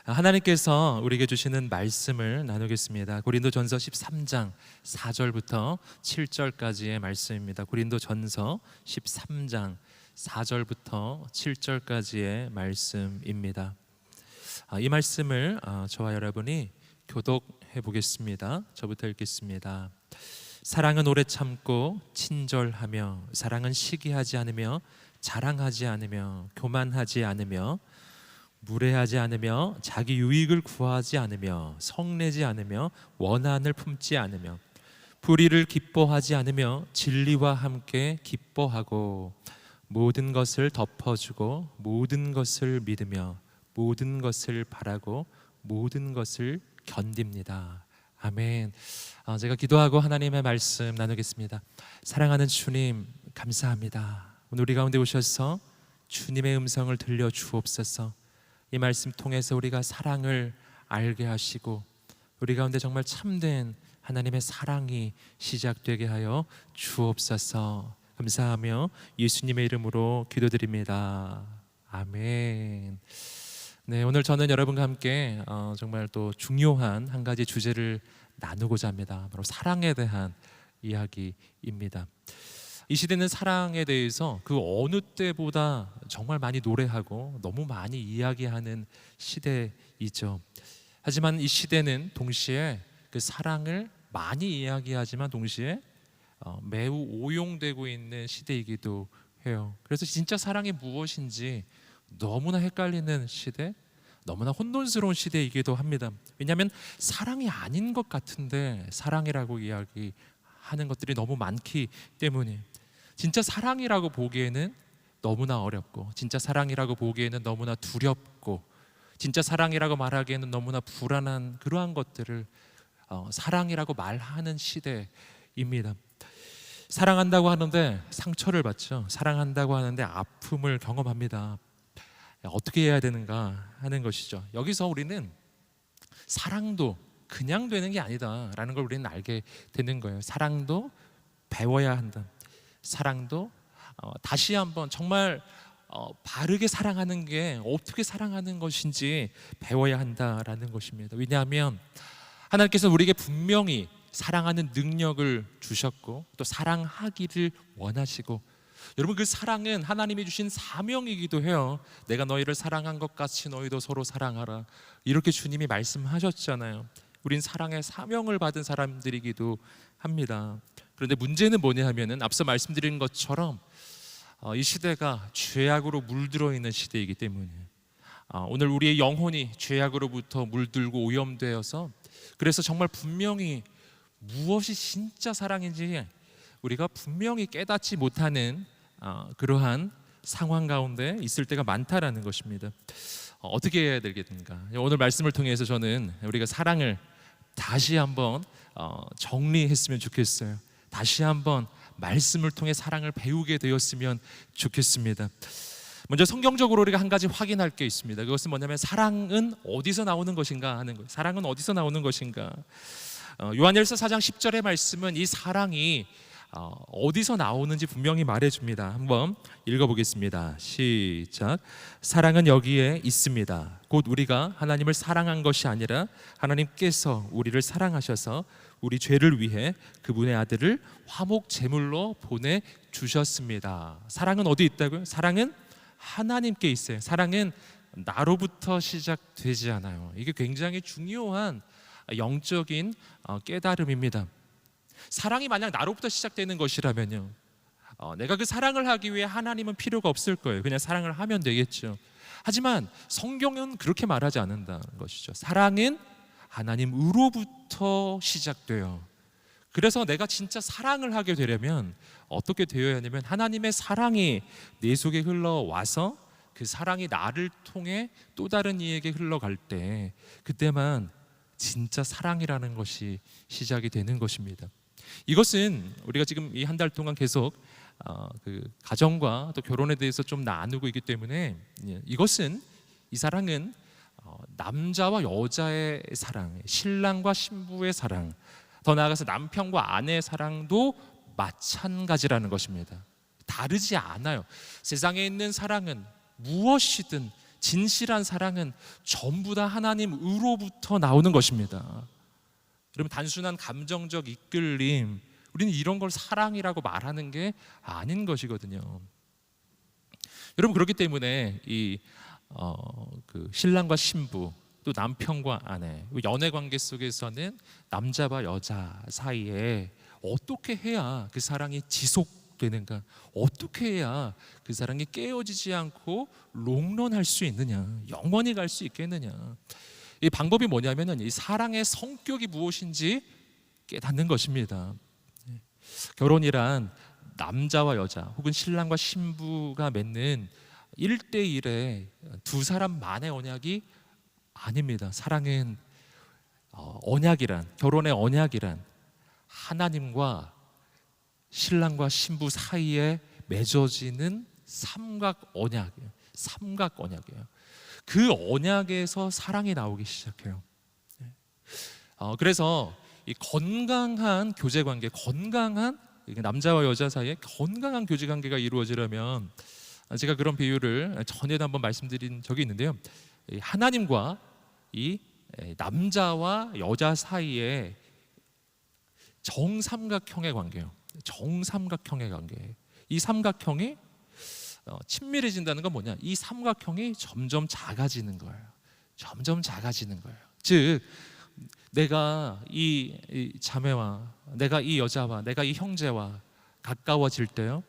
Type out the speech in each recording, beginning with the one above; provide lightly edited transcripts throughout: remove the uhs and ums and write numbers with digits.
하나님께서 우리에게 주시는 말씀을 나누겠습니다. 고린도전서 13장 4절부터 7절까지의 말씀입니다. 고린도전서 13장 4절부터 7절까지의 말씀입니다. 이 말씀을 저와 여러분이 교독해 보겠습니다. 저부터 읽겠습니다. 사랑은 오래 참고 친절하며, 사랑은 시기하지 않으며, 자랑하지 않으며, 교만하지 않으며, 무례하지 않으며, 자기 유익을 구하지 않으며, 성내지 않으며, 원한을 품지 않으며, 불의를 기뻐하지 않으며, 진리와 함께 기뻐하고, 모든 것을 덮어주고, 모든 것을 믿으며, 모든 것을 바라고, 모든 것을 견딥니다. 아멘. 제가 기도하고 하나님의 말씀 나누겠습니다. 사랑하는 주님, 감사합니다. 오늘 우리 가운데 오셔서 주님의 음성을 들려 주옵소서. 이 말씀 통해서 우리가 사랑을 알게 하시고, 우리 가운데 정말 참된 하나님의 사랑이 시작되게 하여 주옵소서. 감사하며 예수님의 이름으로 기도드립니다. 아멘. 네, 오늘 저는 여러분과 함께 정말 또 중요한 한 가지 주제를 나누고자 합니다. 바로 사랑에 대한 이야기입니다. 이 시대는 사랑에 대해서 그 어느 때보다 정말 많이 노래하고 너무 많이 이야기하는 시대이죠. 하지만 이 시대는 동시에 그 사랑을 많이 이야기하지만 동시에 매우 오용되고 있는 시대이기도 해요. 그래서 진짜 사랑이 무엇인지 너무나 헷갈리는 시대, 너무나 혼돈스러운 시대이기도 합니다. 왜냐하면 사랑이 아닌 것 같은데 사랑이라고 이야기하는 것들이 너무 많기 때문에, 진짜 사랑이라고 보기에는 너무나 어렵고, 진짜 사랑이라고 보기에는 너무나 두렵고, 진짜 사랑이라고 말하기에는 너무나 불안한 그러한 것들을 사랑이라고 말하는 시대입니다. 사랑한다고 하는데 상처를 받죠. 사랑한다고 하는데 아픔을 경험합니다. 어떻게 해야 되는가 하는 것이죠. 여기서 우리는 사랑도 그냥 되는 게 아니다라는 걸 우리는 알게 되는 거예요. 사랑도 배워야 한다. 사랑도 다시 한번 정말 바르게 사랑하는 게 어떻게 사랑하는 것인지 배워야 한다라는 것입니다. 왜냐하면 하나님께서 우리에게 분명히 사랑하는 능력을 주셨고 또 사랑하기를 원하시고, 여러분 그 사랑은 하나님이 주신 사명이기도 해요. 내가 너희를 사랑한 것 같이 너희도 서로 사랑하라, 이렇게 주님이 말씀하셨잖아요. 우린 사랑의 사명을 받은 사람들이기도 합니다. 그런데 문제는 뭐냐 하면은 앞서 말씀드린 것처럼 이 시대가 죄악으로 물들어 있는 시대이기 때문에 오늘 우리의 영혼이 죄악으로부터 물들고 오염되어서, 그래서 정말 분명히 무엇이 진짜 사랑인지 우리가 분명히 깨닫지 못하는 그러한 상황 가운데 있을 때가 많다라는 것입니다. 어떻게 해야 되겠는가? 오늘 말씀을 통해서 저는 우리가 사랑을 다시 한번 정리했으면 좋겠어요. 다시 한번 말씀을 통해 사랑을 배우게 되었으면 좋겠습니다. 먼저 성경적으로 우리가 한 가지 확인할 게 있습니다. 그것은 뭐냐면 사랑은 어디서 나오는 것인가 하는 거예요. 사랑은 어디서 나오는 것인가? 요한일서 4장 10절의 말씀은 이 사랑이 어디서 나오는지 분명히 말해줍니다. 한번 읽어보겠습니다. 시작. 사랑은 여기에 있습니다. 곧 우리가 하나님을 사랑한 것이 아니라 하나님께서 우리를 사랑하셔서 우리 죄를 위해 그분의 아들을 화목 제물로 보내주셨습니다. 사랑은 어디 있다고요? 사랑은 하나님께 있어요. 사랑은 나로부터 시작되지 않아요. 이게 굉장히 중요한 영적인 깨달음입니다. 사랑이 만약 나로부터 시작되는 것이라면요, 내가 그 사랑을 하기 위해 하나님은 필요가 없을 거예요. 그냥 사랑을 하면 되겠죠. 하지만 성경은 그렇게 말하지 않는다는 것이죠. 사랑은 하나님으로부터 시작돼요. 그래서 내가 진짜 사랑을 하게 되려면 어떻게 되어야 하냐면, 하나님의 사랑이 내 속에 흘러와서 그 사랑이 나를 통해 또 다른 이에게 흘러갈 때, 그때만 진짜 사랑이라는 것이 시작이 되는 것입니다. 이것은 우리가 지금 이 한 달 동안 계속 그 가정과 또 결혼에 대해서 좀 나누고 있기 때문에, 이것은, 이 사랑은 남자와 여자의 사랑, 신랑과 신부의 사랑, 더 나아가서 남편과 아내의 사랑도 마찬가지라는 것입니다. 다르지 않아요. 세상에 있는 사랑은 무엇이든 진실한 사랑은 전부 다 하나님으로부터 나오는 것입니다. 여러분, 단순한 감정적 이끌림, 우리는 이런 걸 사랑이라고 말하는 게 아닌 것이거든요. 여러분, 그렇기 때문에 그 신랑과 신부, 또 남편과 아내, 연애 관계 속에서는 남자와 여자 사이에 어떻게 해야 그 사랑이 지속되는가, 어떻게 해야 그 사랑이 깨어지지 않고 롱런할 수 있느냐, 영원히 갈 수 있겠느냐. 이 방법이 뭐냐면은 이 사랑의 성격이 무엇인지 깨닫는 것입니다. 결혼이란 남자와 여자 혹은 신랑과 신부가 맺는 1대1의 두 사람만의 언약이 아닙니다. 사랑은 언약이란, 결혼의 언약이란 하나님과 신랑과 신부 사이에 맺어지는 삼각 언약이에요. 삼각 언약이에요. 그 언약에서 사랑이 나오기 시작해요. 그래서 이 건강한 교제 관계, 건강한 남자와 여자 사이에 건강한 교제 관계가 이루어지려면, 제가 그런 비유를 전에도 한번 말씀드린 적이 있는데요, 하나님과 이 남자와 여자 사이에 정삼각형의 관계예요. 정삼각형의 관계. 이 삼각형이 친밀해진다는 건 뭐냐? 이 삼각형이 점점 작아지는 거예요. 점점 작아지는 거예요. 즉, 내가 이 자매와, 내가 이 여자와, 내가 이 형제와 가까워질 때요,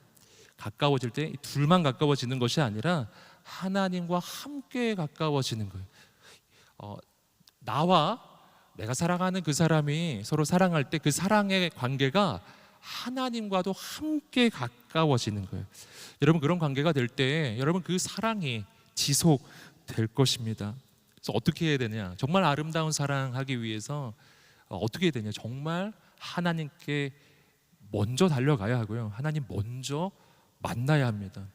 가까워질 때 둘만 가까워지는 것이 아니라 하나님과 함께 가까워지는 거예요. 나와 내가 사랑하는 그 사람이 서로 사랑할 때 그 사랑의 관계가 하나님과도 함께 가까워지는 거예요. 여러분, 그런 관계가 될 때 여러분 그 사랑이 지속될 것입니다. 그래서 어떻게 해야 되냐? 정말 아름다운 사랑하기 위해서 어떻게 해야 되냐? 정말 하나님께 먼저 달려가야 하고요, 하나님 먼저 만나야 합니다.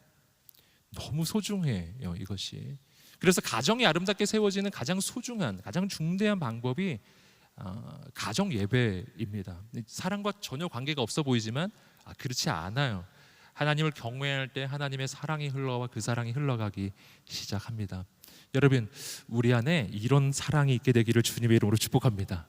너무 소중해요, 이것이. 그래서 가정이 아름답게 세워지는 가장 소중한, 가장 중대한 방법이 가정 예배입니다. 사랑과 전혀 관계가 없어 보이지만 그렇지 않아요. 하나님을 경외할 때 하나님의 사랑이 흘러와 그 사랑이 흘러가기 시작합니다. 여러분, 우리 안에 이런 사랑이 있게 되기를 주님의 이름으로 축복합니다.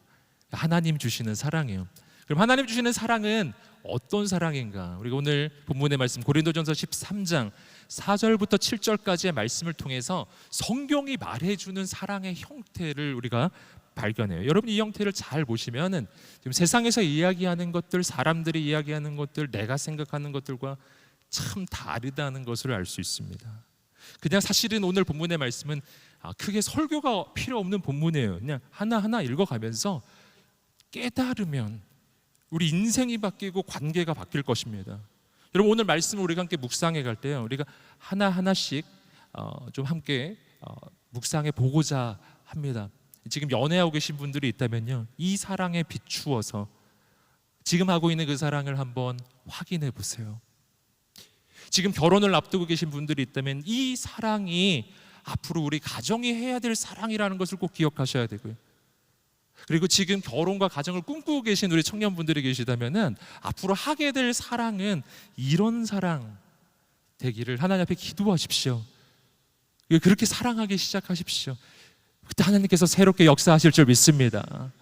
하나님 주시는 사랑이에요. 그럼 하나님 주시는 사랑은 어떤 사랑인가? 우리가 오늘 본문의 말씀 고린도전서 13장 4절부터 7절까지의 말씀을 통해서 성경이 말해주는 사랑의 형태를 우리가 발견해요. 여러분, 이 형태를 잘 보시면은 지금 세상에서 이야기하는 것들, 사람들이 이야기하는 것들, 내가 생각하는 것들과 참 다르다는 것을 알 수 있습니다. 그냥 사실은 오늘 본문의 말씀은 크게 설교가 필요 없는 본문이에요. 그냥 하나하나 읽어가면서 깨달으면 우리 인생이 바뀌고 관계가 바뀔 것입니다. 여러분, 오늘 말씀을 우리가 함께 묵상해 갈 때요, 우리가 하나하나씩 좀 함께 묵상해 보고자 합니다. 지금 연애하고 계신 분들이 있다면요, 이 사랑에 비추어서 지금 하고 있는 그 사랑을 한번 확인해 보세요. 지금 결혼을 앞두고 계신 분들이 있다면 이 사랑이 앞으로 우리 가정이 해야 될 사랑이라는 것을 꼭 기억하셔야 되고요. 그리고 지금 결혼과 가정을 꿈꾸고 계신 우리 청년분들이 계시다면은 앞으로 하게 될 사랑은 이런 사랑 되기를 하나님 앞에 기도하십시오. 그렇게 사랑하기 시작하십시오. 그때 하나님께서 새롭게 역사하실 줄 믿습니다.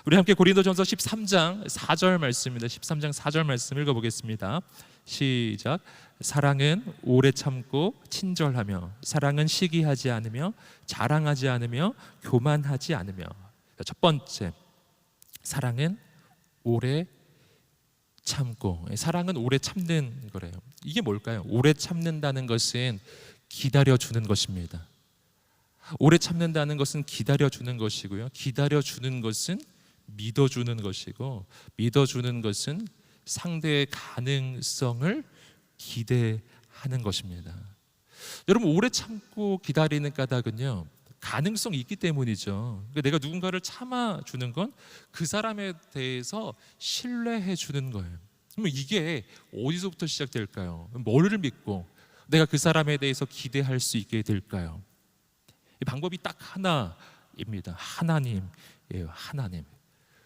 우리 함께 고린도전서 13장 4절 말씀입니다. 13장 4절 말씀 읽어보겠습니다. 시작. 사랑은 오래 참고 친절하며, 사랑은 시기하지 않으며, 자랑하지 않으며, 교만하지 않으며. 첫 번째, 사랑은 오래 참고. 사랑은 오래 참는 거래요. 이게 뭘까요? 오래 참는다는 것은 기다려주는 것입니다. 오래 참는다는 것은 기다려주는 것이고요, 기다려주는 것은 믿어주는 것이고, 믿어주는 것은 상대의 가능성을 기대하는 것입니다. 여러분, 오래 참고 기다리는 까닭은요, 가능성이 있기 때문이죠. 그러니까 내가 누군가를 참아주는 건 그 사람에 대해서 신뢰해 주는 거예요. 그러면 이게 어디서부터 시작될까요? 뭐를 믿고 내가 그 사람에 대해서 기대할 수 있게 될까요? 이 방법이 딱 하나입니다. 하나님이에요. 하나님.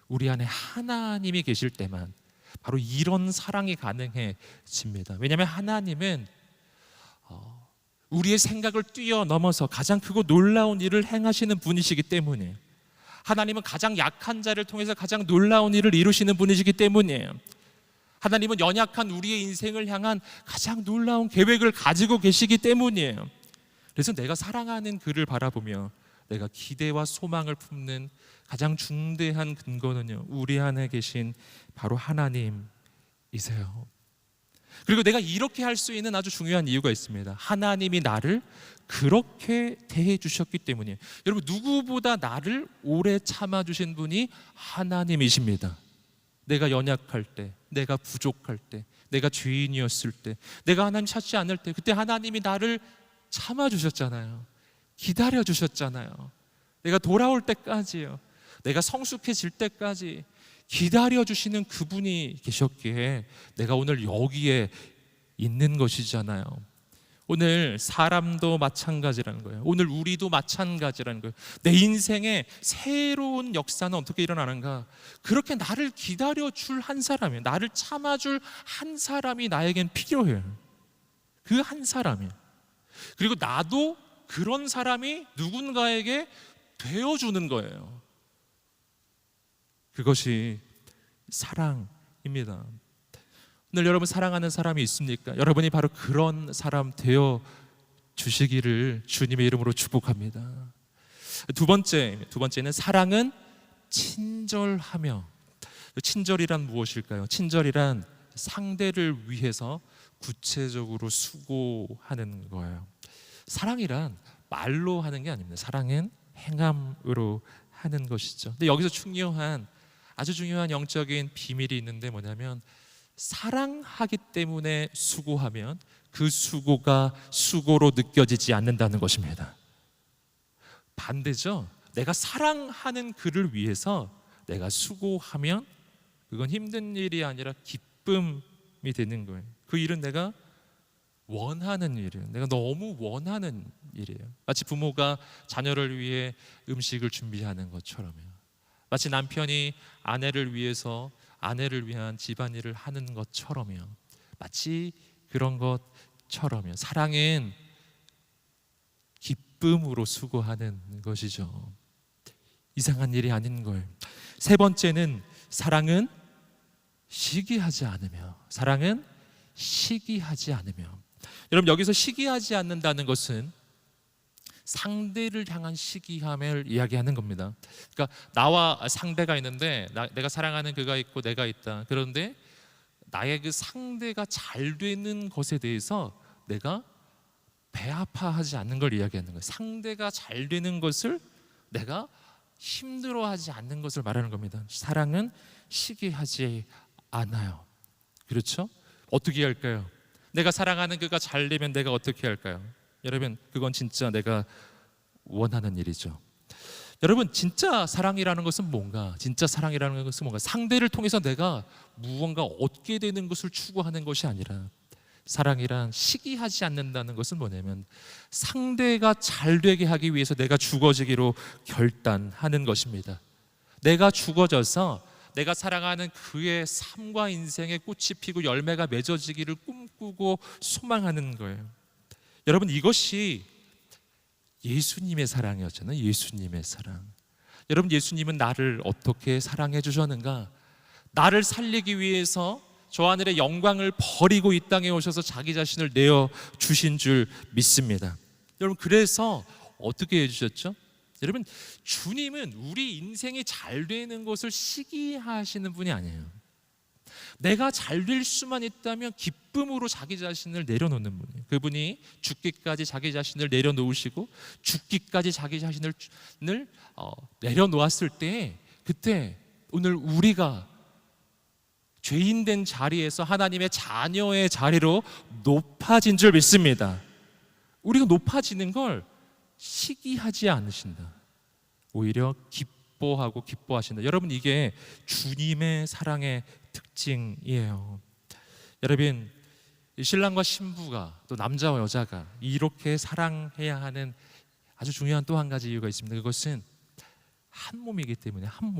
우리 안에 하나님이 계실 때만 바로 이런 사랑이 가능해집니다. 왜냐하면 하나님은 우리의 생각을 뛰어넘어서 가장 크고 놀라운 일을 행하시는 분이시기 때문에, 하나님은 가장 약한 자를 통해서 가장 놀라운 일을 이루시는 분이시기 때문이에요. 하나님은 연약한 우리의 인생을 향한 가장 놀라운 계획을 가지고 계시기 때문이에요. 그래서 내가 사랑하는 그를 바라보며 내가 기대와 소망을 품는 가장 중대한 근거는요, 우리 안에 계신 바로 하나님이세요. 그리고 내가 이렇게 할 수 있는 아주 중요한 이유가 있습니다. 하나님이 나를 그렇게 대해 주셨기 때문이에요. 여러분, 누구보다 나를 오래 참아주신 분이 하나님이십니다. 내가 연약할 때, 내가 부족할 때, 내가 죄인이었을 때, 내가 하나님 찾지 않을 때, 그때 하나님이 나를 참아주셨잖아요. 기다려주셨잖아요. 내가 돌아올 때까지요, 내가 성숙해질 때까지 기다려주시는 그분이 계셨기에 내가 오늘 여기에 있는 것이잖아요. 오늘 사람도 마찬가지라는 거예요. 오늘 우리도 마찬가지라는 거예요. 내 인생에 새로운 역사는 어떻게 일어나는가? 그렇게 나를 기다려줄 한 사람이에요. 나를 참아줄 한 사람이 나에겐 필요해요. 그 한 사람이에요. 그리고 나도 그런 사람이 누군가에게 되어주는 거예요. 그것이 사랑입니다. 오늘 여러분 사랑하는 사람이 있습니까? 여러분이 바로 그런 사람 되어 주시기를 주님의 이름으로 축복합니다. 두 번째는 사랑은 친절하며. 친절이란 무엇일까요? 친절이란 상대를 위해서 구체적으로 수고하는 거예요. 사랑이란 말로 하는 게 아닙니다. 사랑은 행함으로 하는 것이죠. 근데 여기서 아주 중요한 영적인 비밀이 있는데 뭐냐면, 사랑하기 때문에 수고하면 그 수고가 수고로 느껴지지 않는다는 것입니다. 반대죠. 내가 사랑하는 그를 위해서 내가 수고하면 그건 힘든 일이 아니라 기쁨이 되는 거예요. 그 일은 내가 원하는 일이에요. 내가 너무 원하는 일이에요. 마치 부모가 자녀를 위해 음식을 준비하는 것처럼요. 마치 남편이 아내를 위해서 아내를 위한 집안일을 하는 것처럼요. 마치 그런 것처럼요. 사랑은 기쁨으로 수고하는 것이죠. 이상한 일이 아닌 거예요. 세 번째는 사랑은 시기하지 않으며. 사랑은 시기하지 않으며. 여러분, 여기서 시기하지 않는다는 것은 상대를 향한 시기함을 이야기하는 겁니다. 그러니까 나와 상대가 있는데 내가 사랑하는 그가 있고 내가 있다. 그런데 나의 그 상대가 잘 되는 것에 대해서 내가 배아파하지 않는 걸 이야기하는 거예요. 상대가 잘 되는 것을 내가 힘들어하지 않는 것을 말하는 겁니다. 사랑은 시기하지 않아요. 그렇죠? 어떻게 할까요? 내가 사랑하는 그가 잘 되면 내가 어떻게 할까요? 여러분, 그건 진짜 내가 원하는 일이죠. 여러분, 진짜 사랑이라는 것은 뭔가? 진짜 사랑이라는 것은 뭔가? 상대를 통해서 내가 무언가 얻게 되는 것을 추구하는 것이 아니라, 사랑이란 시기하지 않는다는 것은 뭐냐면 상대가 잘 되게 하기 위해서 내가 죽어지기로 결단하는 것입니다. 내가 죽어져서 내가 사랑하는 그의 삶과 인생의 꽃이 피고 열매가 맺어지기를 꿈꾸고 소망하는 거예요. 여러분, 이것이 예수님의 사랑이었잖아요. 예수님의 사랑. 여러분, 예수님은 나를 어떻게 사랑해 주셨는가? 나를 살리기 위해서 저 하늘의 영광을 버리고 이 땅에 오셔서 자기 자신을 내어 주신 줄 믿습니다. 여러분, 그래서 어떻게 해주셨죠? 여러분, 주님은 우리 인생이 잘 되는 것을 시기하시는 분이 아니에요. 내가 잘 될 수만 있다면 기쁨으로 자기 자신을 내려놓는 분이에요. 그분이 죽기까지 자기 자신을 내려놓으시고 죽기까지 자기 자신을 내려놓았을 때, 그때 오늘 우리가 죄인된 자리에서 하나님의 자녀의 자리로 높아진 줄 믿습니다. 우리가 높아지는 걸 시기하지 않으신다. 오히려 기뻐하고 기뻐하신다. 여러분, 이게 주님의 사랑의 특징이에요. 여러분, 신랑과 신부가, 또 남자와 여자가 이렇게 사랑해야 하는 아주 중요한 또 한 가지 이유가 있습니다. 그것은 한 몸이기 때문에. 한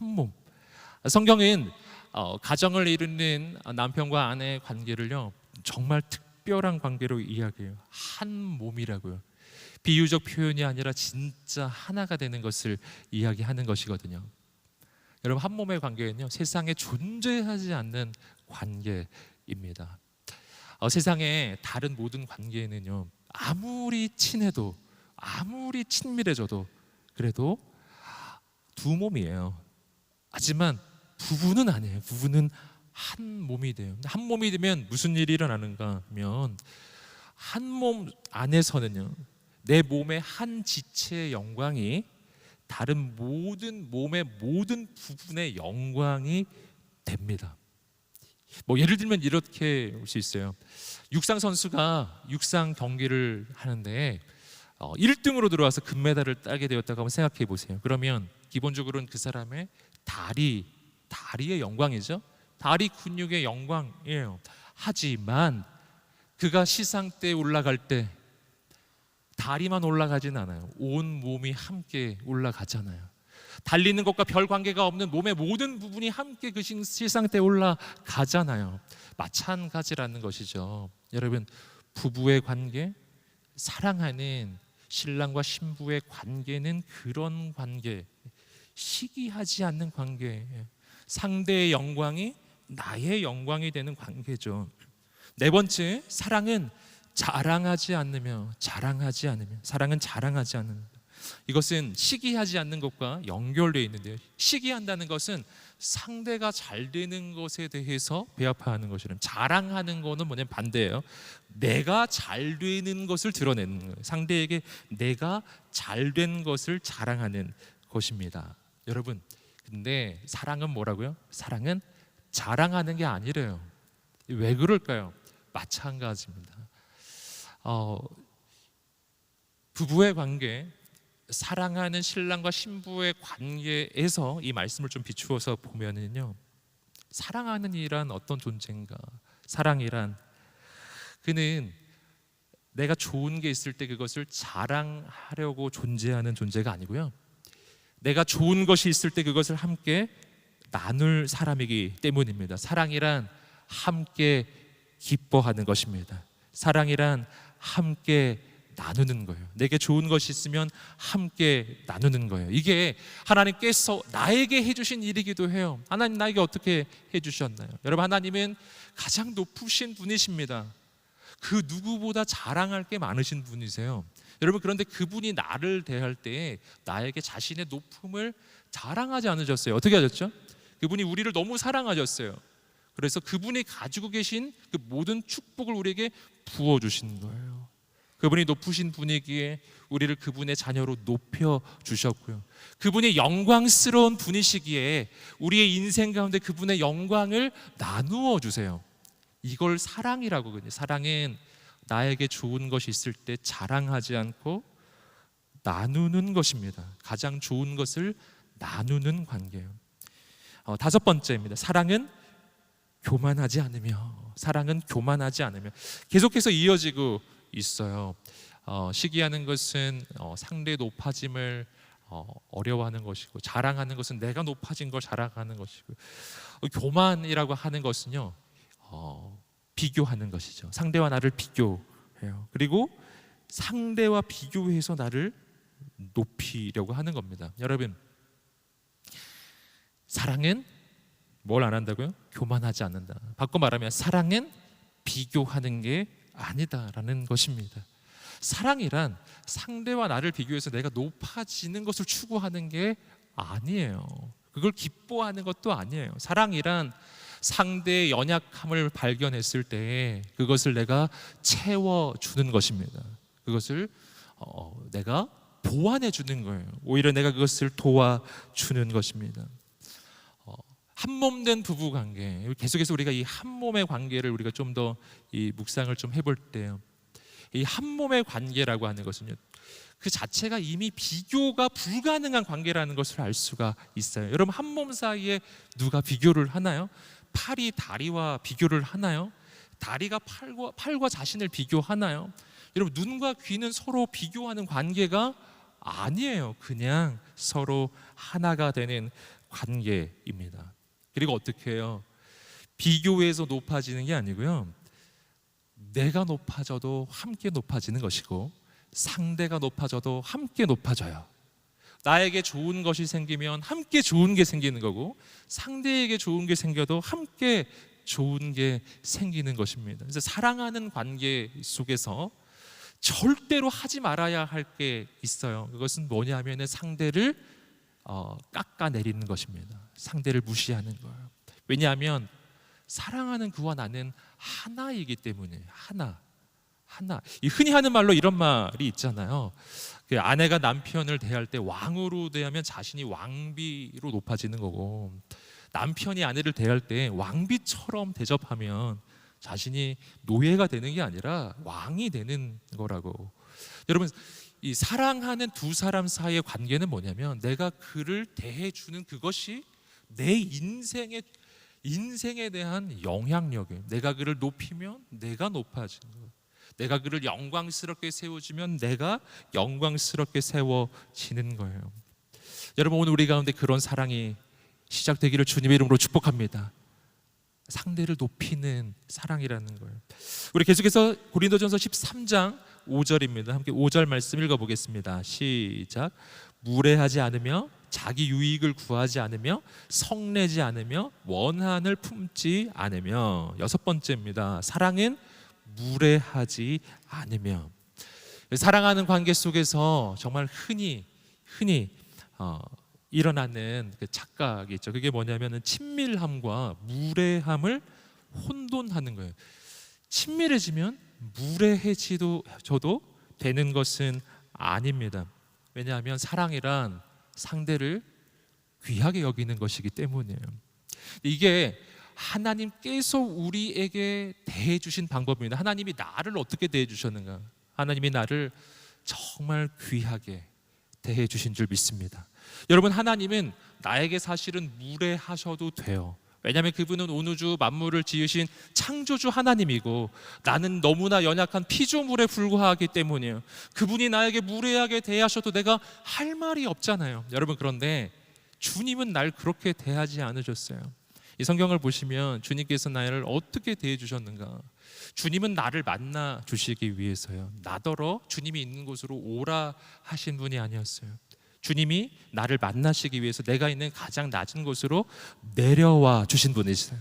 몸. 성경은 가정을 이루는 남편과 아내의 관계를요, 정말 특별한 관계로 이야기해요. 한 몸이라고요. 비유적 표현이 아니라 진짜 하나가 되는 것을 이야기하는 것이거든요. 여러분, 한 몸의 관계는요, 세상에 존재하지 않는 관계입니다. 세상의 다른 모든 관계는요, 아무리 친해도 아무리 친밀해져도 그래도 두 몸이에요. 하지만 부부는 아니에요. 부부는 한 몸이 돼요. 한 몸이 되면 무슨 일이 일어나는가 하면, 한 몸 안에서는요, 내 몸의 한 지체의 영광이 다른 모든 몸의 모든 부분의 영광이 됩니다. 예를 들면 이렇게 볼 수 있어요. 육상 선수가 육상 경기를 하는데 1등으로 들어와서 금메달을 따게 되었다고 한번 생각해 보세요. 그러면 기본적으로는 그 사람의 다리의 영광이죠. 다리 근육의 영광이에요. 하지만 그가 시상대에 올라갈 때 다리만 올라가진 않아요. 온 몸이 함께 올라가잖아요. 달리는 것과 별 관계가 없는 몸의 모든 부분이 함께 그 시상대에 올라가잖아요. 마찬가지라는 것이죠. 여러분, 부부의 관계, 사랑하는 신랑과 신부의 관계는 그런 관계, 시기하지 않는 관계, 상대의 영광이 나의 영광이 되는 관계죠. 네 번째, 사랑은 자랑하지 않으며 사랑은 자랑하지 않는다. 이것은 시기하지 않는 것과 연결되어 있는데요. 시기한다는 것은 상대가 잘 되는 것에 대해서 배아파하는 것이라면, 자랑하는 것은 뭐냐면 반대예요. 내가 잘 되는 것을 드러내는 거예요. 상대에게 내가 잘 된 것을 자랑하는 것입니다. 여러분, 근데 사랑은 뭐라고요? 사랑은 자랑하는 게 아니래요. 왜 그럴까요? 마찬가지입니다. 부부의 관계, 사랑하는 신랑과 신부의 관계에서 이 말씀을 좀 비추어서 보면은요, 사랑하는 이란 어떤 존재인가? 사랑이란, 그는 내가 좋은 게 있을 때 그것을 자랑하려고 존재하는 존재가 아니고요, 내가 좋은 것이 있을 때 그것을 함께 나눌 사람이기 때문입니다. 사랑이란 함께 기뻐하는 것입니다. 사랑이란 함께 나누는 거예요. 내게 좋은 것이 있으면 함께 나누는 거예요. 이게 하나님께서 나에게 해주신 일이기도 해요. 하나님 나에게 어떻게 해주셨나요? 여러분, 하나님은 가장 높으신 분이십니다. 그 누구보다 자랑할 게 많으신 분이세요. 여러분, 그런데 그분이 나를 대할 때 나에게 자신의 높음을 자랑하지 않으셨어요. 어떻게 하셨죠? 그분이 우리를 너무 사랑하셨어요. 그래서 그분이 가지고 계신 그 모든 축복을 우리에게 부어주신 거예요. 그분이 높으신 분이기에 우리를 그분의 자녀로 높여주셨고요, 그분이 영광스러운 분이시기에 우리의 인생 가운데 그분의 영광을 나누어 주세요. 이걸 사랑이라고 그래요. 사랑은 나에게 좋은 것이 있을 때 자랑하지 않고 나누는 것입니다. 가장 좋은 것을 나누는 관계예요. 다섯 번째입니다. 사랑은 교만하지 않으며, 사랑은 교만하지 않으며, 계속해서 이어지고 있어요. 시기하는 것은 상대의 높아짐을 어려워하는 것이고, 자랑하는 것은 내가 높아진 걸 자랑하는 것이고, 교만이라고 하는 것은요, 비교하는 것이죠. 상대와 나를 비교해요. 그리고 상대와 비교해서 나를 높이려고 하는 겁니다. 여러분, 사랑은 뭘 안 한다고요? 교만하지 않는다. 바꿔 말하면 사랑은 비교하는 게 아니다라는 것입니다. 사랑이란 상대와 나를 비교해서 내가 높아지는 것을 추구하는 게 아니에요. 그걸 기뻐하는 것도 아니에요. 사랑이란 상대의 연약함을 발견했을 때 그것을 내가 채워주는 것입니다. 그것을 내가 보완해 주는 거예요. 오히려 내가 그것을 도와주는 것입니다. 한몸된 부부 관계, 계속해서 우리가 이 한몸의 관계를 우리가 좀 더 이 묵상을 좀 해볼 때요, 이 한몸의 관계라고 하는 것은요, 그 자체가 이미 비교가 불가능한 관계라는 것을 알 수가 있어요. 여러분, 한몸 사이에 누가 비교를 하나요? 팔이 다리와 비교를 하나요? 다리가 팔과 자신을 비교하나요? 여러분, 눈과 귀는 서로 비교하는 관계가 아니에요. 그냥 서로 하나가 되는 관계입니다. 그리고 어떻게 해요? 비교해서 높아지는 게 아니고요, 내가 높아져도 함께 높아지는 것이고 상대가 높아져도 함께 높아져요. 나에게 좋은 것이 생기면 함께 좋은 게 생기는 거고 상대에게 좋은 게 생겨도 함께 좋은 게 생기는 것입니다. 그래서 사랑하는 관계 속에서 절대로 하지 말아야 할 게 있어요. 그것은 뭐냐면 상대를 깎아내리는 것입니다. 상대를 무시하는 거예요. 왜냐하면 사랑하는 그와 나는 하나이기 때문에 하나. 이 흔히 하는 말로 이런 말이 있잖아요. 그 아내가 남편을 대할 때 왕으로 대하면 자신이 왕비로 높아지는 거고, 남편이 아내를 대할 때 왕비처럼 대접하면 자신이 노예가 되는 게 아니라 왕이 되는 거라고. 여러분, 이 사랑하는 두 사람 사이의 관계는 뭐냐면 내가 그를 대해주는 그것이 내 인생에 대한 영향력이에요. 내가 그를 높이면 내가 높아지는 거예요. 내가 그를 영광스럽게 세워주면 내가 영광스럽게 세워지는 거예요. 여러분, 오늘 우리 가운데 그런 사랑이 시작되기를 주님의 이름으로 축복합니다. 상대를 높이는 사랑이라는 거예요. 우리 계속해서 고린도전서 13장 5절입니다. 함께 5절 말씀 읽어보겠습니다. 시작. 무례하지 않으며 자기 유익을 구하지 않으며 성내지 않으며 원한을 품지 않으며. 여섯 번째입니다. 사랑은 무례하지 않으며. 사랑하는 관계 속에서 정말 흔히 일어나는 그 착각이 있죠. 그게 뭐냐면은 친밀함과 무례함을 혼돈하는 거예요. 친밀해지면 무례해져도 되는 것은 아닙니다. 왜냐하면 사랑이란 상대를 귀하게 여기는 것이기 때문이에요. 이게 하나님께서 우리에게 대해 주신 방법입니다. 하나님이 나를 어떻게 대해 주셨는가? 하나님이 나를 정말 귀하게 대해 주신 줄 믿습니다. 여러분, 하나님은 나에게 사실은 무례하셔도 돼요. 왜냐하면 그분은 온 우주 만물을 지으신 창조주 하나님이고 나는 너무나 연약한 피조물에 불과하기 때문이에요. 그분이 나에게 무례하게 대하셔도 내가 할 말이 없잖아요. 여러분, 그런데 주님은 날 그렇게 대하지 않으셨어요. 이 성경을 보시면 주님께서 나를 어떻게 대해 주셨는가? 주님은 나를 만나 주시기 위해서요. 나더러 주님이 있는 곳으로 오라 하신 분이 아니었어요. 주님이 나를 만나시기 위해서 내가 있는 가장 낮은 곳으로 내려와 주신 분이세요.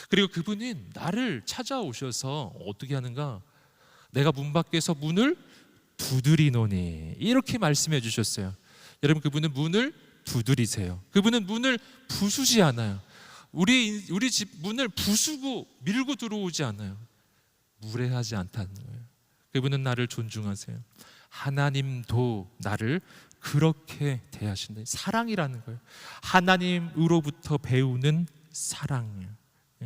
그리고 그분은 나를 찾아오셔서 어떻게 하는가? 내가 문 밖에서 문을 두드리노니, 이렇게 말씀해 주셨어요. 여러분, 그분은 문을 두드리세요. 그분은 문을 부수지 않아요. 우리 집 문을 부수고 밀고 들어오지 않아요. 무례하지 않다는 거예요. 그분은 나를 존중하세요. 하나님도 나를 그렇게 대하신다. 사랑이라는 거예요. 하나님으로부터 배우는 사랑이에요.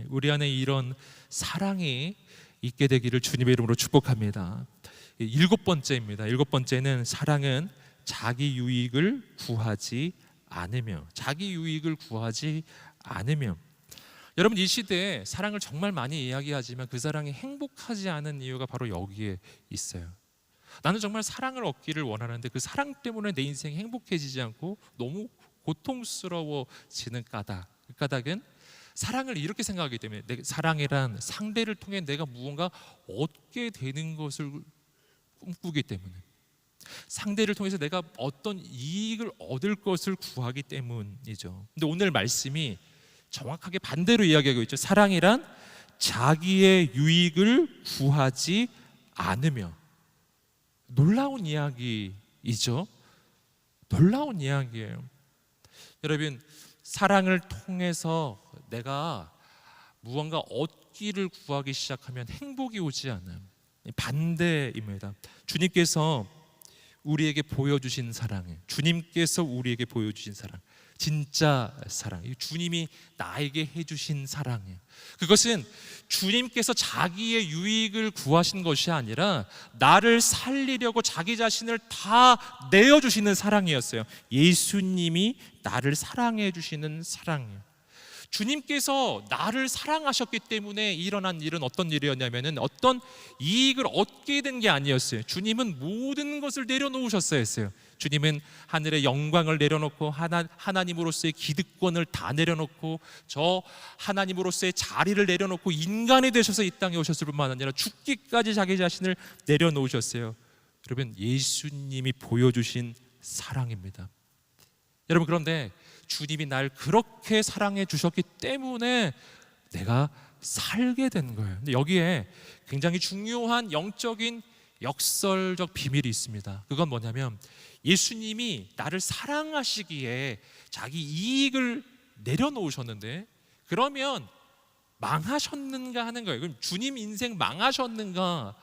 우리 안에 이런 사랑이 있게 되기를 주님의 이름으로 축복합니다. 일곱 번째입니다. 일곱 번째는 사랑은 자기 유익을 구하지 않으며. 자기 유익을 구하지 않으며. 여러분, 이 시대에 사랑을 정말 많이 이야기하지만 그 사랑이 행복하지 않은 이유가 바로 여기에 있어요. 나는 정말 사랑을 얻기를 원하는데 그 사랑 때문에 내 인생이 행복해지지 않고 너무 고통스러워지는 까닭. 그 까닭은 사랑을 이렇게 생각하기 때문에, 사랑이란 상대를 통해 내가 무언가 얻게 되는 것을 꿈꾸기 때문에, 상대를 통해서 내가 어떤 이익을 얻을 것을 구하기 때문이죠. 근데 오늘 말씀이 정확하게 반대로 이야기하고 있죠. 사랑이란 자기의 유익을 구하지 않으며. 놀라운 이야기이죠. 놀라운 이야기예요. 여러분, 사랑을 통해서 내가 무언가 얻기를 구하기 시작하면 행복이 오지 않아요. 반대입니다. 주님께서 우리에게 보여주신 사랑이에요. 주님께서 우리에게 보여주신 사랑, 진짜 사랑, 주님이 나에게 해주신 사랑이에요. 그것은 주님께서 자기의 유익을 구하신 것이 아니라 나를 살리려고 자기 자신을 다 내어주시는 사랑이었어요. 예수님이 나를 사랑해 주시는 사랑이에요. 주님께서 나를 사랑하셨기 때문에 일어난 일은 어떤 일이었냐면은 어떤 이익을 얻게 된 게 아니었어요. 주님은 모든 것을 내려놓으셨어야 했어요. 주님은 하늘의 영광을 내려놓고 하나님으로서의 기득권을 다 내려놓고 저 하나님으로서의 자리를 내려놓고 인간이 되셔서 이 땅에 오셨을 뿐만 아니라 죽기까지 자기 자신을 내려놓으셨어요. 여러분, 예수님이 보여주신 사랑입니다. 여러분, 그런데 주님이 날 그렇게 사랑해 주셨기 때문에 내가 살게 된 거예요. 근데 여기에 굉장히 중요한 영적인 역설적 비밀이 있습니다. 그건 뭐냐면 예수님이 나를 사랑하시기에 자기 이익을 내려놓으셨는데 그러면 망하셨는가 하는 거예요. 그럼 주님 인생 망하셨는가?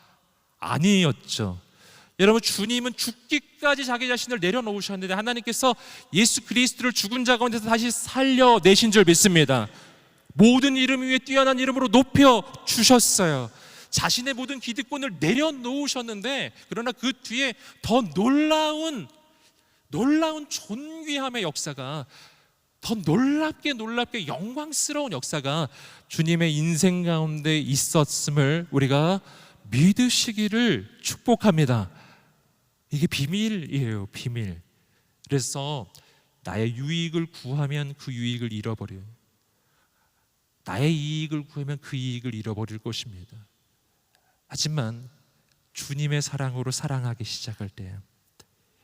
아니었죠. 여러분, 주님은 죽기까지 자기 자신을 내려놓으셨는데 하나님께서 예수 그리스도를 죽은 자 가운데서 다시 살려내신 줄 믿습니다. 모든 이름 위에 뛰어난 이름으로 높여주셨어요. 자신의 모든 기득권을 내려놓으셨는데 그러나 그 뒤에 더 놀라운 존귀함의 역사가, 더 놀랍게 영광스러운 역사가 주님의 인생 가운데 있었음을 우리가 믿으시기를 축복합니다. 이게 비밀이에요, 비밀. 그래서 나의 유익을 구하면 그 유익을 잃어버려요. 나의 이익을 구하면 그 이익을 잃어버릴 것입니다. 하지만 주님의 사랑으로 사랑하기 시작할 때요,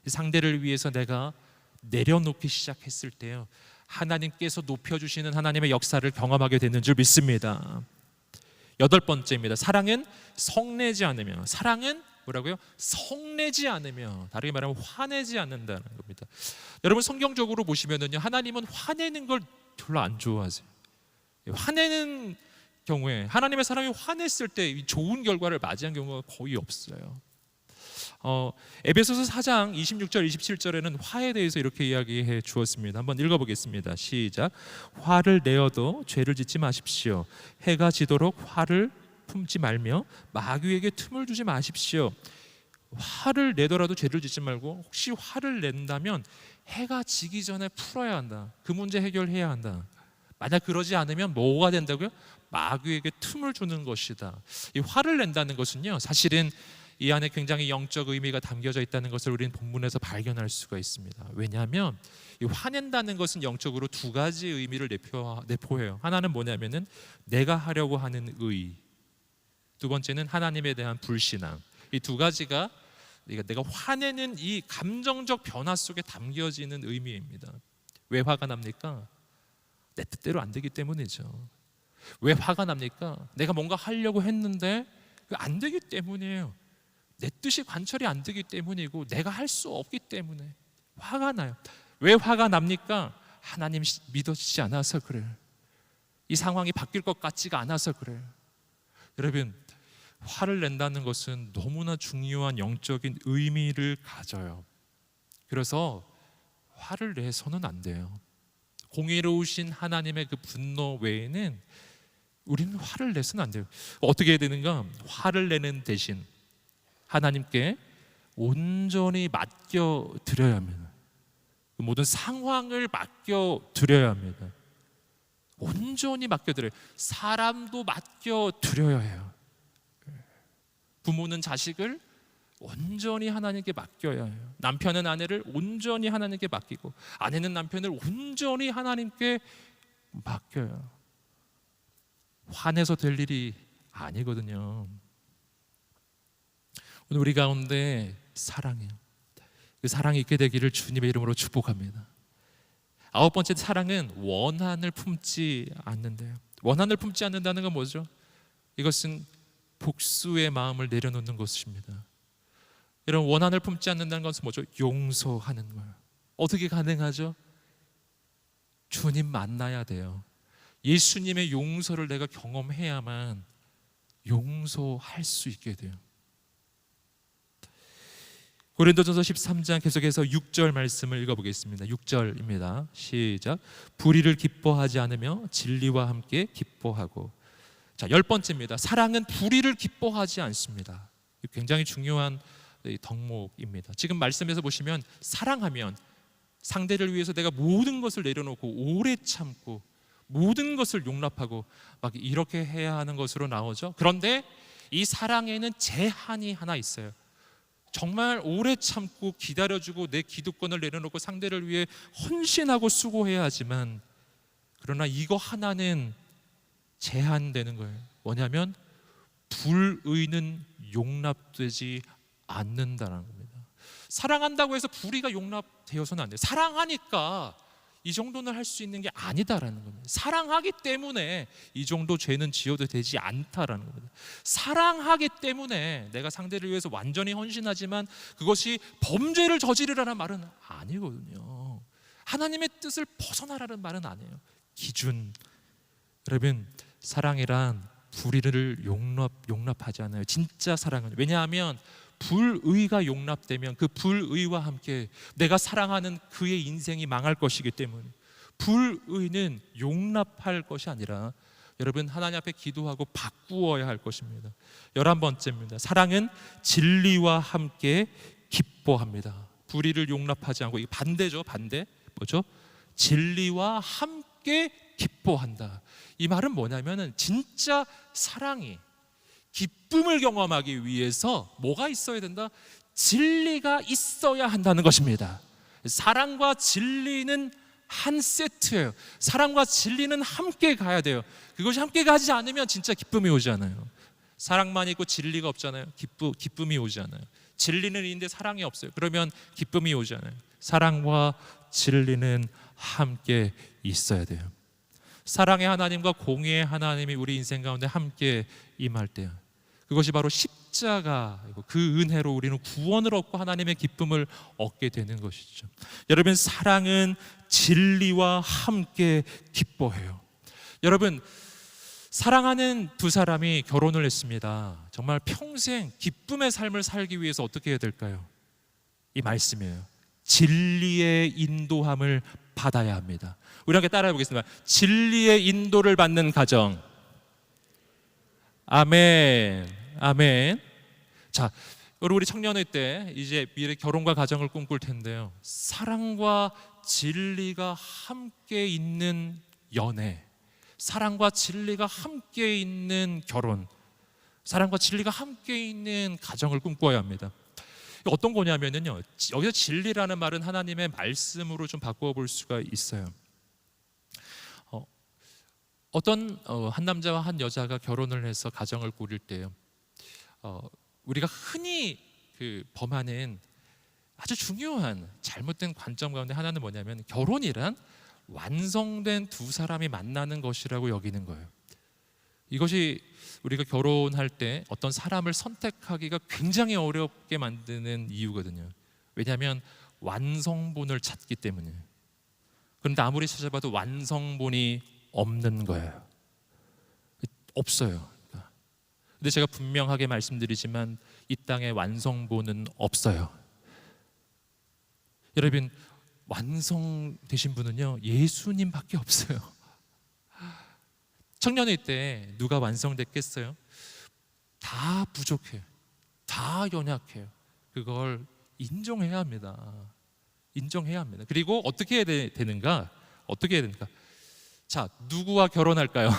상대를 위해서 내가 내려놓기 시작했을 때요, 하나님께서 높여주시는 하나님의 역사를 경험하게 되는 줄 믿습니다. 8번째입니다. 사랑은 성내지 않으며. 사랑은 뭐라고요? 성내지 않으며, 다르게 말하면 화내지 않는다는 겁니다. 여러분, 성경적으로 보시면은요, 하나님은 화내는 걸 별로 안 좋아하세요. 화내는 경우에, 하나님의 사람이 화냈을 때 좋은 결과를 맞이한 경우가 거의 없어요. 에베소서 4장 26절 27절에는 화에 대해서 이렇게 이야기해 주었습니다. 한번 읽어보겠습니다. 시작. 화를 내어도 죄를 짓지 마십시오. 해가 지도록 화를 품지 말며 마귀에게 틈을 주지 마십시오. 화를 내더라도 죄를 짓지 말고, 혹시 화를 낸다면 해가 지기 전에 풀어야 한다. 그 문제 해결해야 한다. 만약 그러지 않으면 뭐가 된다고요? 마귀에게 틈을 주는 것이다. 이 화를 낸다는 것은요, 사실은 이 안에 굉장히 영적 의미가 담겨져 있다는 것을 우리는 본문에서 발견할 수가 있습니다. 왜냐하면 이 화낸다는 것은 영적으로 두 가지 의미를 내포해요. 하나는 뭐냐면은 내가 하려고 하는 의, 두 번째는 하나님에 대한 불신앙. 이 두 가지가 내가 화내는 이 감정적 변화 속에 담겨지는 의미입니다. 왜 화가 납니까? 내 뜻대로 안 되기 때문이죠. 왜 화가 납니까? 내가 뭔가 하려고 했는데 안 되기 때문이에요. 내 뜻이 관철이 안 되기 때문이고 내가 할 수 없기 때문에 화가 나요. 왜 화가 납니까? 하나님 믿어지지 않아서 그래요. 이 상황이 바뀔 것 같지가 않아서 그래요. 여러분, 화를 낸다는 것은 너무나 중요한 영적인 의미를 가져요. 그래서 화를 내서는 안 돼요. 공의로우신 하나님의 그 분노 외에는 우리는 화를 내서는 안 돼요. 어떻게 해야 되는가? 화를 내는 대신 하나님께 온전히 맡겨 드려야 합니다. 모든 상황을 맡겨 드려야 합니다. 온전히 맡겨 드려요. 사람도 맡겨 드려야 해요. 부모는 자식을 온전히 하나님께 맡겨야 해요. 남편은 아내를 온전히 하나님께 맡기고, 아내는 남편을 온전히 하나님께 맡겨요. 화내서 될 일이 아니거든요. 오늘 우리 가운데 사랑이에요. 그 사랑이 있게 되기를 주님의 이름으로 축복합니다. 9번째, 사랑은 원한을 품지 않는데요. 원한을 품지 않는다는 건 뭐죠? 이것은 복수의 마음을 내려놓는 것입니다. 이런 원한을 품지 않는다는 것은 뭐죠? 용서하는 거예요. 어떻게 가능하죠? 주님 만나야 돼요. 예수님의 용서를 내가 경험해야만 용서할 수 있게 돼요. 고린도전서 13장 계속해서 6절 말씀을 읽어보겠습니다. 6절입니다. 시작. 불의를 기뻐하지 않으며 진리와 함께 기뻐하고. 자, 10번째입니다. 사랑은 불의를 기뻐하지 않습니다. 굉장히 중요한 덕목입니다. 지금 말씀에서 보시면 사랑하면 상대를 위해서 내가 모든 것을 내려놓고 오래 참고 모든 것을 용납하고 막 이렇게 해야 하는 것으로 나오죠. 그런데 이 사랑에는 제한이 하나 있어요. 정말 오래 참고 기다려주고 내 기득권을 내려놓고 상대를 위해 헌신하고 수고해야 하지만, 그러나 이거 하나는 제한되는 거예요. 뭐냐면 불의는 용납되지 않는다는 겁니다. 사랑한다고 해서 불의가 용납되어서는 안 돼요. 사랑하니까 이 정도는 할 수 있는 게 아니다라는 겁니다. 사랑하기 때문에 이 정도 죄는 지어도 되지 않다라는 겁니다. 사랑하기 때문에 내가 상대를 위해서 완전히 헌신하지만 그것이 범죄를 저지르라는 말은 아니거든요. 하나님의 뜻을 벗어나라는 말은 아니에요. 기준. 여러분, 사랑이란 불의를 용납하지 않아요. 진짜 사랑은. 왜냐하면 불의가 용납되면 그 불의와 함께 내가 사랑하는 그의 인생이 망할 것이기 때문에, 불의는 용납할 것이 아니라 여러분 하나님 앞에 기도하고 바꾸어야 할 것입니다. 11번째입니다. 사랑은 진리와 함께 기뻐합니다. 불의를 용납하지 않고, 이 반대죠. 반대. 뭐죠? 진리와 함께 기뻐한다. 이 말은 뭐냐면은 진짜 사랑이 기쁨을 경험하기 위해서 뭐가 있어야 된다? 진리가 있어야 한다는 것입니다. 사랑과 진리는 한 세트예요. 사랑과 진리는 함께 가야 돼요. 그것이 함께 가지 않으면 진짜 기쁨이 오지 않아요. 사랑만 있고 진리가 없잖아요. 기쁨이 오지 않아요. 진리는 있는데 사랑이 없어요. 그러면 기쁨이 오지 않아요. 사랑과 진리는 함께 있어야 돼요. 사랑의 하나님과 공의의 하나님이 우리 인생 가운데 함께 임할 때요, 그것이 바로 십자가이고 그 은혜로 우리는 구원을 얻고 하나님의 기쁨을 얻게 되는 것이죠. 여러분, 사랑은 진리와 함께 기뻐해요. 여러분, 사랑하는 두 사람이 결혼을 했습니다. 정말 평생 기쁨의 삶을 살기 위해서 어떻게 해야 될까요? 이 말씀이에요. 진리의 인도함을 받아야 합니다. 우리 함께 따라해 보겠습니다. 진리의 인도를 받는 가정. 아멘. 아멘. 자, 우리 청년회 때 이제 미래 결혼과 가정을 꿈꿀 텐데요, 사랑과 진리가 함께 있는 연애, 사랑과 진리가 함께 있는 결혼, 사랑과 진리가 함께 있는 가정을 꿈꿔야 합니다. 어떤 거냐면요, 여기서 진리라는 말은 하나님의 말씀으로 좀 바꾸어 볼 수가 있어요. 어떤 한 남자와 한 여자가 결혼을 해서 가정을 꾸릴 때요, 우리가 흔히 범하는 아주 중요한 잘못된 관점 가운데 하나는 뭐냐면, 결혼이란 완성된 두 사람이 만나는 것이라고 여기는 거예요. 이것이 우리가 결혼할 때 어떤 사람을 선택하기가 굉장히 어렵게 만드는 이유거든요. 왜냐하면 완성본을 찾기 때문이에요. 그런데 아무리 찾아봐도 완성본이 없는 거예요. 없어요. 근데 제가 분명하게 말씀드리지만 이 땅에 완성본은 없어요. 여러분, 완성되신 분은요, 예수님밖에 없어요. 청년회 때 누가 완성됐겠어요? 다 부족해요. 다 연약해요. 그걸 인정해야 합니다. 인정해야 합니다. 그리고 어떻게 해야 되는가? 어떻게 해야 됩니까? 자, 누구와 결혼할까요?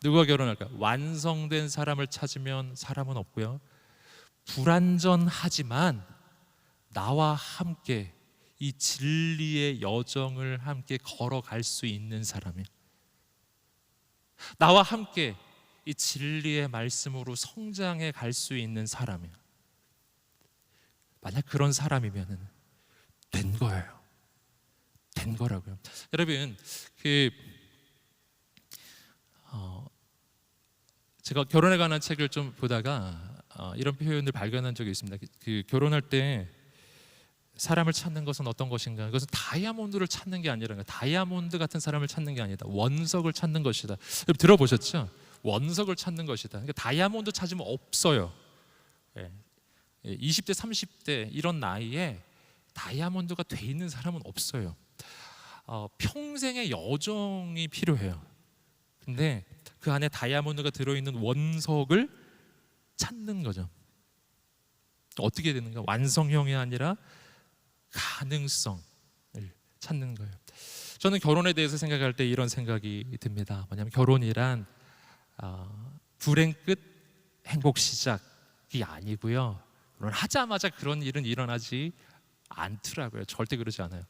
누구와 결혼할까요? 완성된 사람을 찾으면 사람은 없고요, 불완전하지만 나와 함께 이 진리의 여정을 함께 걸어갈 수 있는 사람이에요. 나와 함께 이 진리의 말씀으로 성장해 갈 수 있는 사람이에요. 만약 그런 사람이면 된 거예요. 된 거라고요. 여러분, 제가 결혼에 관한 책을 좀 보다가 이런 표현을 발견한 적이 있습니다. 결혼할 때 사람을 찾는 것은 어떤 것인가? 그것은 다이아몬드를 찾는 게 아니라, 다이아몬드 같은 사람을 찾는 게 아니다. 원석을 찾는 것이다. 들어보셨죠? 원석을 찾는 것이다. 그러니까 다이아몬드 찾으면 없어요. 20대, 30대 이런 나이에 다이아몬드가 돼 있는 사람은 없어요. 평생의 여정이 필요해요. 근데 그 안에 다이아몬드가 들어있는 원석을 찾는 거죠. 어떻게 되는가? 완성형이 아니라 가능성을 찾는 거예요. 저는 결혼에 대해서 생각할 때 이런 생각이 듭니다. 뭐냐면 결혼이란 불행 끝 행복 시작이 아니고요. 결혼하자마자 그런 일은 일어나지 않더라고요. 절대 그러지 않아요.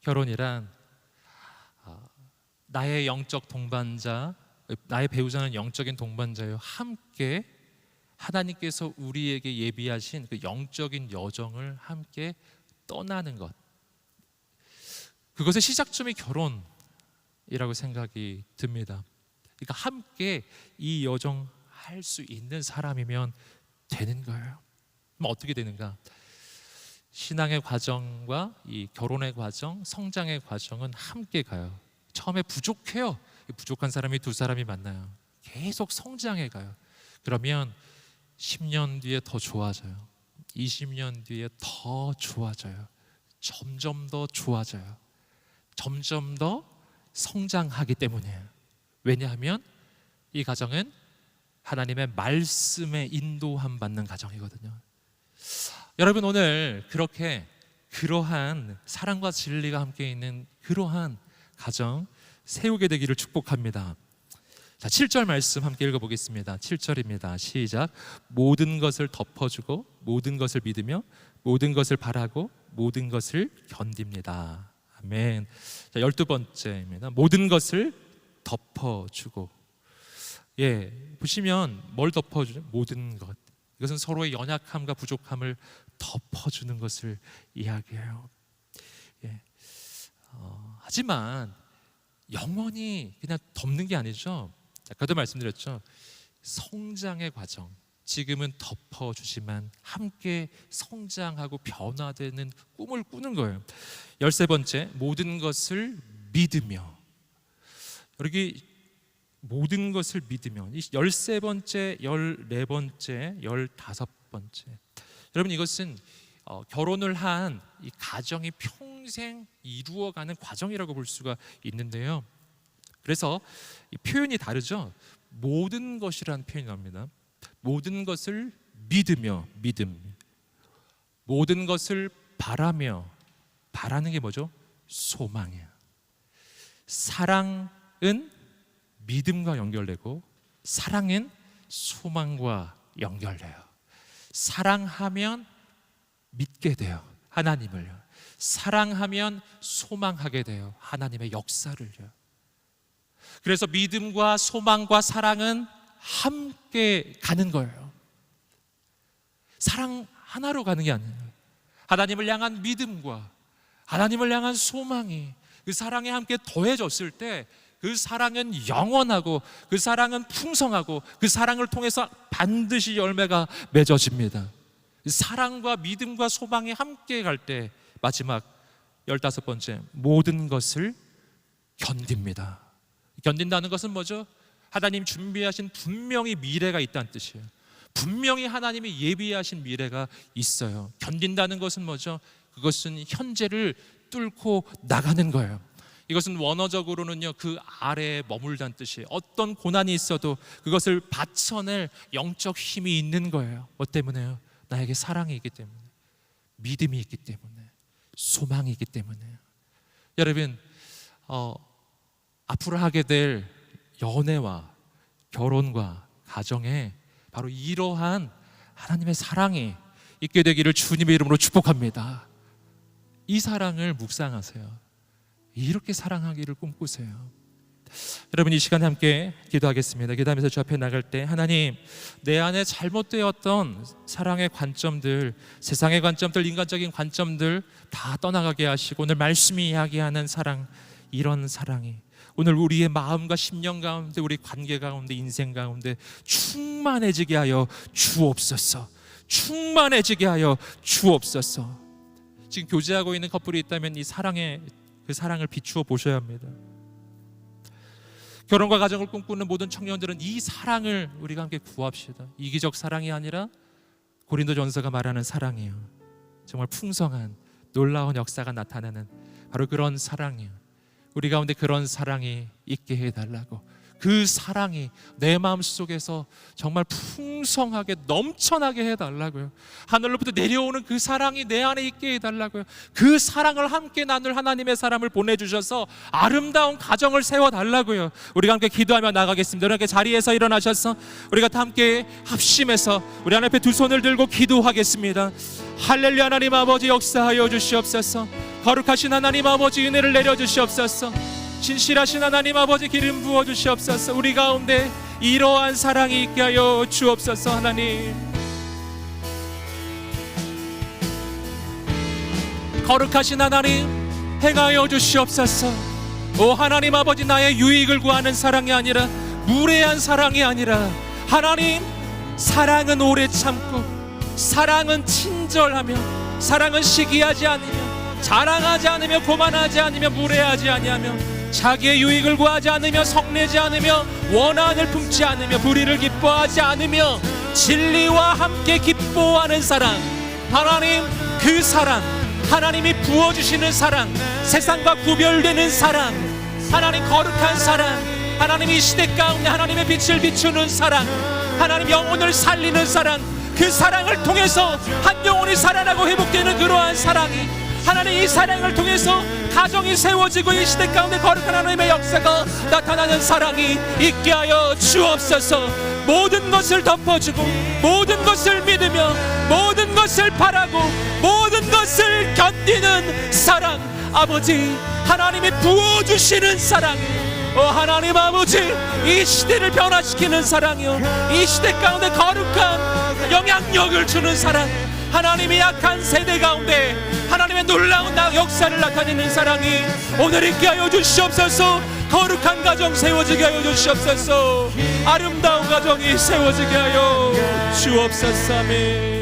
결혼이란 나의 영적 동반자, 나의 배우자는 영적인 동반자요. 함께 하나님께서 우리에게 예비하신 그 영적인 여정을 함께 떠나는 것. 그것의 시작점이 결혼이라고 생각이 듭니다. 그러니까 함께 이 여정 할 수 있는 사람이면 되는 거예요. 그럼 어떻게 되는가? 신앙의 과정과 이 결혼의 과정, 성장의 과정은 함께 가요. 처음에 부족해요. 부족한 사람이 두 사람이 만나요. 계속 성장해 가요. 그러면 10년 뒤에 더 좋아져요. 20년 뒤에 더 좋아져요. 점점 더 좋아져요. 점점 더 성장하기 때문이에요. 왜냐하면 이 가정은 하나님의 말씀에 인도함 받는 가정이거든요. 여러분, 오늘 그러한 사랑과 진리가 함께 있는 그러한 가정 세우게 되기를 축복합니다. 자, 7절 말씀 함께 읽어보겠습니다. 7절입니다. 시작. 모든 것을 덮어주고 모든 것을 믿으며 모든 것을 바라고 모든 것을 견딥니다. 아멘. 자, 12번째입니다. 모든 것을 덮어주고. 예, 보시면 뭘 덮어주죠? 모든 것. 이것은 서로의 연약함과 부족함을 덮어주는 것을 이야기해요. 예. 하지만 영원히 그냥 덮는 게 아니죠. 아까도 말씀드렸죠. 성장의 과정, 지금은 덮어주지만 함께 성장하고 변화되는 꿈을 꾸는 거예요. 13번째, 모든 것을 믿으며. 여기 모든 것을 믿으며, 13번째, 14번째, 15번째. 여러분, 이것은 결혼을 한 이 가정이 평생 이루어가는 과정이라고 볼 수가 있는데요. 그래서 이 표현이 다르죠. 모든 것이라는 표현이 나옵니다. 모든 것을 믿으며, 믿음. 모든 것을 바라며, 바라는 게 뭐죠? 소망이에요. 사랑은 믿음과 연결되고 사랑은 소망과 연결돼요. 사랑하면 믿게 돼요. 하나님을요. 사랑하면 소망하게 돼요. 하나님의 역사를요. 그래서 믿음과 소망과 사랑은 함께 가는 거예요. 사랑 하나로 가는 게 아니에요. 하나님을 향한 믿음과 하나님을 향한 소망이 그 사랑에 함께 더해졌을 때 그 사랑은 영원하고 그 사랑은 풍성하고 그 사랑을 통해서 반드시 열매가 맺어집니다. 사랑과 믿음과 소망이 함께 갈 때 마지막 15번째, 모든 것을 견딥니다. 견딘다는 것은 뭐죠? 하나님 준비하신 분명히 미래가 있다는 뜻이에요. 분명히 하나님이 예비하신 미래가 있어요. 견딘다는 것은 뭐죠? 그것은 현재를 뚫고 나가는 거예요. 이것은 원어적으로는요, 그 아래에 머물다는 뜻이에요. 어떤 고난이 있어도 그것을 받쳐낼 영적 힘이 있는 거예요. 뭐 때문에요? 나에게 사랑이 있기 때문에, 믿음이 있기 때문에, 소망이 있기 때문에요. 여러분, 앞으로 하게 될 연애와 결혼과 가정에 바로 이러한 하나님의 사랑이 있게 되기를 주님의 이름으로 축복합니다. 이 사랑을 묵상하세요. 이렇게 사랑하기를 꿈꾸세요. 여러분, 이 시간에 함께 기도하겠습니다. 기도하면서 주 앞에 나갈 때, 하나님, 내 안에 잘못되었던 사랑의 관점들, 세상의 관점들, 인간적인 관점들 다 떠나가게 하시고 오늘 말씀이 이야기하는 사랑, 이런 사랑이 오늘 우리의 마음과 심령 가운데, 우리 관계 가운데, 인생 가운데 충만해지게 하여 주옵소서. 충만해지게 하여 주옵소서. 지금 교제하고 있는 커플이 있다면 이 그 사랑을 비추어 보셔야 합니다. 결혼과 가정을 꿈꾸는 모든 청년들은 이 사랑을 우리가 함께 구합시다. 이기적 사랑이 아니라 고린도전서가 말하는 사랑이에요. 정말 풍성한 놀라운 역사가 나타나는 바로 그런 사랑이에요. 우리 가운데 그런 사랑이 있게 해달라고, 그 사랑이 내 마음속에서 정말 풍성하게 넘쳐나게 해달라고요. 하늘로부터 내려오는 그 사랑이 내 안에 있게 해달라고요. 그 사랑을 함께 나눌 하나님의 사람을 보내주셔서 아름다운 가정을 세워달라고요. 우리가 함께 기도하며 나가겠습니다. 이렇게 자리에서 일어나셔서 우리가 다 함께 합심해서 우리 하나님 앞에 두 손을 들고 기도하겠습니다. 할렐루야. 하나님 아버지 역사하여 주시옵소서. 거룩하신 하나님 아버지 은혜를 내려주시옵소서. 진실하신 하나님 아버지 기름 부어 주시옵소서. 우리 가운데 이러한 사랑이 있게 하여 주옵소서. 하나님 거룩하신 하나님 행하여 주시옵소서. 오 하나님 아버지, 나의 유익을 구하는 사랑이 아니라 무례한 사랑이 아니라 하나님, 사랑은 오래 참고, 사랑은 친절하며, 사랑은 시기하지 않으며, 자랑하지 않으며, 교만하지 않으며, 무례하지 아니하며, 자기의 유익을 구하지 않으며, 성내지 않으며, 원한을 품지 않으며, 불의를 기뻐하지 않으며, 진리와 함께 기뻐하는 사랑. 하나님, 그 사랑, 하나님이 부어주시는 사랑, 세상과 구별되는 사랑, 하나님 거룩한 사랑, 하나님 이 시대 가운데 하나님의 빛을 비추는 사랑, 하나님 영혼을 살리는 사랑, 그 사랑을 통해서 한 영혼이 살아나고 회복되는 그러한 사랑이, 하나님 이 사랑을 통해서 가정이 세워지고 이 시대 가운데 거룩한 하나님의 역사가 나타나는 사랑이 있게 하여 주옵소서. 모든 것을 덮어주고, 모든 것을 믿으며, 모든 것을 바라고, 모든 것을 견디는 사랑, 아버지 하나님이 부어주시는 사랑, 하나님 아버지 이 시대를 변화시키는 사랑이요, 이 시대 가운데 거룩한 영향력을 주는 사랑, 하나님이 약한 세대 가운데 하나님의 놀라운 역사를 나타내는 사랑이 오늘 있게 하여 주시옵소서. 거룩한 가정 세워지게 하여 주시옵소서. 아름다운 가정이 세워지게 하여 주옵소서. 아멘.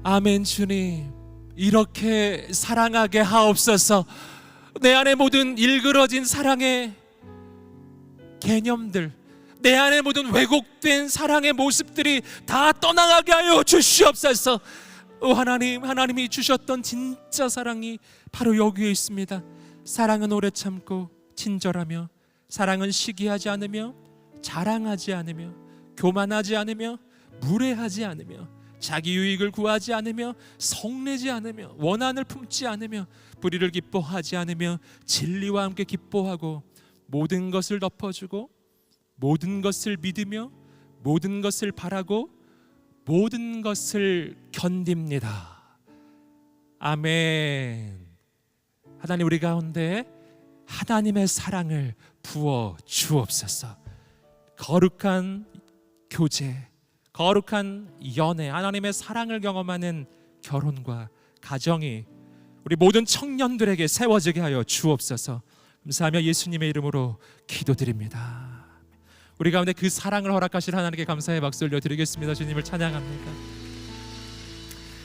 아멘. 주님, 이렇게 사랑하게 하옵소서. 내 안에 모든 일그러진 사랑의 개념들, 내 안에 모든 왜곡된 사랑의 모습들이 다 떠나가게 하여 주시옵소서. 하나님, 하나님이 주셨던 진짜 사랑이 바로 여기에 있습니다. 사랑은 오래 참고 친절하며, 사랑은 시기하지 않으며, 자랑하지 않으며, 교만하지 않으며, 무례하지 않으며, 자기 유익을 구하지 않으며, 성내지 않으며, 원한을 품지 않으며, 불의를 기뻐하지 않으며, 진리와 함께 기뻐하고, 모든 것을 덮어주고, 모든 것을 믿으며, 모든 것을 바라고, 모든 것을 견딥니다. 아멘. 하나님, 우리 가운데 하나님의 사랑을 부어 주옵소서. 거룩한 교제, 거룩한 연애, 하나님의 사랑을 경험하는 결혼과 가정이 우리 모든 청년들에게 세워지게 하여 주옵소서. 감사하며 예수님의 이름으로 기도드립니다. 우리 가운데 그 사랑을 허락하신 하나님께 감사의 박수 올려드리겠습니다. 주님을 찬양합니다.